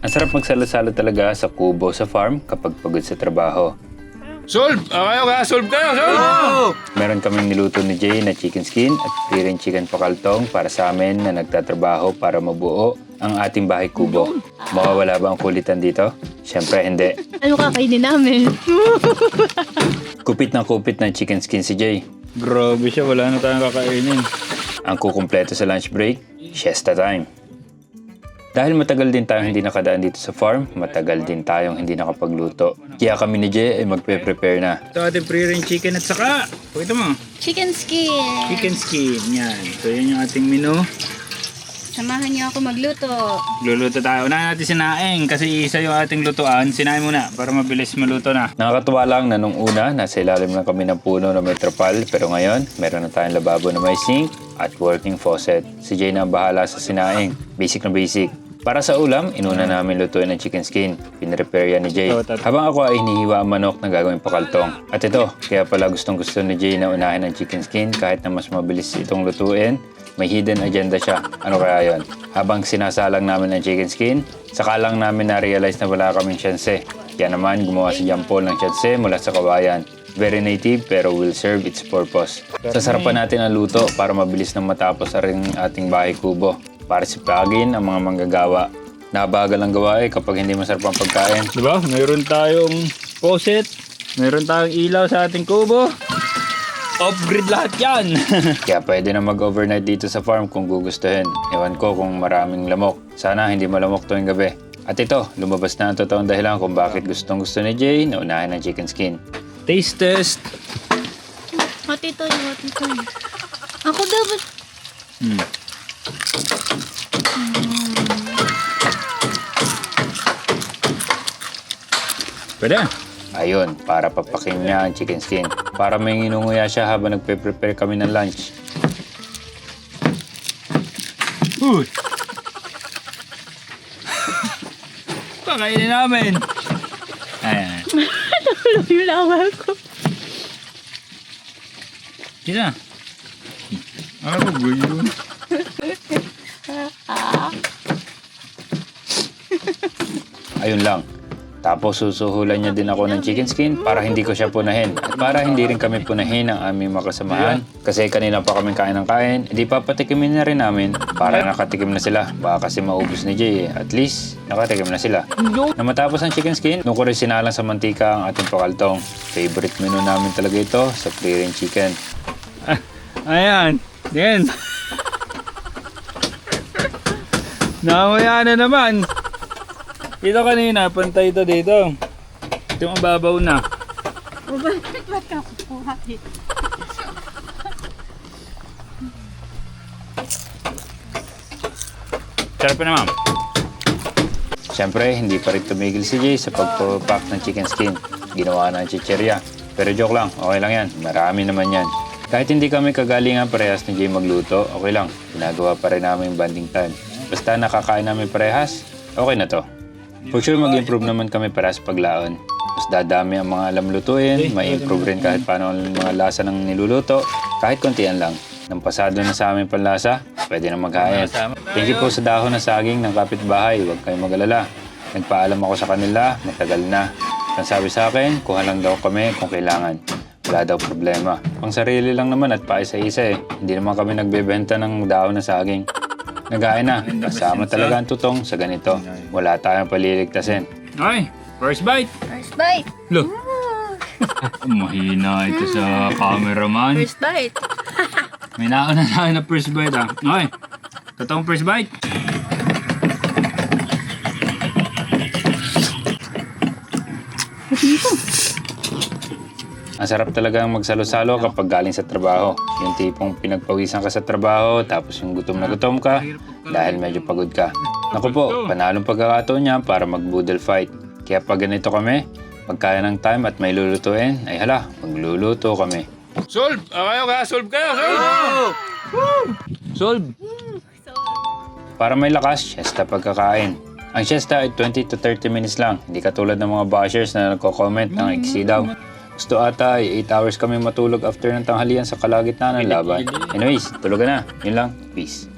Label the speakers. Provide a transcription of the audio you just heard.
Speaker 1: Ang sarap magsalo-salo talaga sa kubo sa farm kapag pagod sa trabaho.
Speaker 2: Solve! Solve kayo! Solve!
Speaker 1: Meron kaming niluto ni Jay na chicken skin at free chicken pakaltong para sa amin na nagtatrabaho para mabuo ang ating bahay kubo. Mawawala ba ang kulitan dito? Siyempre hindi.
Speaker 3: Ano kakainin namin?
Speaker 1: Kupit ng chicken skin si Jay.
Speaker 2: Grabe siya, wala na tayong kakainin.
Speaker 1: Ang kukumpleto sa lunch break, siesta time. Dahil matagal din tayong hindi nakadaan dito sa farm, matagal din tayong hindi nakapagluto. Kaya kami ni Jay ay magpe-prepare na.
Speaker 2: Ito ating free-range chicken at saka, pakita mo,
Speaker 3: Chicken skin.
Speaker 2: chicken skin. Yan. So yan yung ating menu.
Speaker 3: Samahan niyo ako magluto.
Speaker 2: Luluto tayo. Unahin natin sinaing kasi isa yung ating lutuan. Sinaing muna para mabilis maluto na.
Speaker 1: Nakakatuwa lang na nung una, nasa ilalim lang kami ng puno na may trapal. Pero ngayon, meron na tayong lababo na may sink at working faucet. Si Jay na ang bahala sa sinaing. Basic na basic. Para sa ulam, inuna namin lutuin ng chicken skin. Pinrepare yan ni Jay. Habang ako ay hinihiwa ang manok na gagawing pakaltong. At ito, kaya pala gustong gusto ni Jay na unahin ang chicken skin kahit na mas mabilis itong lutuin. May hidden agenda siya. Ano kaya yon? Habang sinasalang namin ang chicken skin, saka lang namin na-realize na wala kaming syanse. Kaya naman gumawa si John Paul ng syanse mula sa kawayan. Very native pero will serve its purpose. Sasarapan natin ang luto para mabilis na matapos na rin ating bahay kubo. Para sipagin ang mga manggagawa. Nabagal ang gawain kapag hindi masarap ang pagkain.
Speaker 2: Diba? Mayroon tayong faucet. Mayroon tayong ilaw sa ating kubo. Off-grid lahat yan.
Speaker 1: Kaya pwede na mag-overnight dito sa farm kung gugustuhin. Ewan ko kung maraming lamok. Sana hindi malamok tuwing gabi. At ito, lumabas na ang totoong dahilan kung bakit gustong gusto ni Jay na unahin ang chicken skin.
Speaker 2: Taste test.
Speaker 3: Hati to. Ako dapat.
Speaker 2: Pwede.
Speaker 1: Ayun, para papakin niya ang chicken skin. Para may nginunguya siya habang nagpe-prepare kami ng lunch.
Speaker 2: Uy! Pakainin namin. Ayan.
Speaker 3: Tulog yung lawal ko.
Speaker 2: Sina? Ano ba yun?
Speaker 1: Ayun lang. Tapos susuhulan niya din ako ng chicken skin para hindi ko siya punahin. At para hindi rin kami punahin ang aming makasamahan. Kasi kanina pa kami kain ng kain, edi papatikimin na rin namin para nakatikim na sila. Baka kasi maubos ni Jay eh. At least, nakatikim na sila. Na matapos ang chicken skin, doon ko rin sinalang sa mantika ang ating pakaltong. Favorite menu namin talaga ito sa free-range chicken.
Speaker 2: Ayan. Yan. Nanguya na naman. Ito kanina, pantay ito dito. Ito yung mababaw na.
Speaker 3: Ba't ka kukuha eh?
Speaker 2: Sarap na, ma'am.
Speaker 1: Siyempre, hindi pa rin tumigil si Jay sa pagpapak ng chicken skin. Ginawa na ang chicherya. Pero joke lang, okay lang yan. Marami naman yan. Kahit hindi kami kagalingan parehas ni Jay magluto, okay lang. Ginagawa pa rin namin bonding time. Basta nakakain namin parehas, okay na to. For sure mag-improve naman kami para sa paglaon. Mas dadami ang mga alam lutuin, may improve rin kahit paano ang mga lasa ng niluluto, kahit kontian lang. Nang pasado na sa aming panlasa, pwede na maghain. Thank you po sa dahon ng saging ng kapitbahay, huwag kayong mag-alala. Nagpaalam ako sa kanila, matagal na. Ang sabi sa akin, kuha lang daw kami kung kailangan. Wala daw problema. Pang sarili lang naman at paisa-isa eh. Hindi naman kami nagbebenta ng dahon ng saging. Nagain na. Kasama talaga ang tutong sa ganito. Wala tayong paliligtasin.
Speaker 2: Okay, first bite.
Speaker 3: First bite.
Speaker 2: Look. Mahina ito sa cameraman.
Speaker 3: First bite.
Speaker 2: May nauna na tayo na first bite ah. Okay, totoong first bite.
Speaker 1: Ang sarap talagang magsalo-salo kapag galing sa trabaho. Yung tipong pinagpawisan ka sa trabaho, tapos yung gutom na gutom ka dahil medyo pagod ka. Naku po, panalong pagkakataon niya para mag-boodle fight. Kaya pag ganito kami, pagkaya ng time at may lulutuin, ay hala, magluluto kami.
Speaker 2: Solve! Solve kayo! Solve!
Speaker 1: Para may lakas, siesta pagkakain. Ang siesta ay 20 to 30 minutes lang. Hindi katulad ng mga bashers na nagko-comment ng iksi daw. Gusto ata ay 8 hours kami matulog after ng tanghalian sa kalagitnaan ng laban. Anyways, tulugan na. Yun lang. Peace.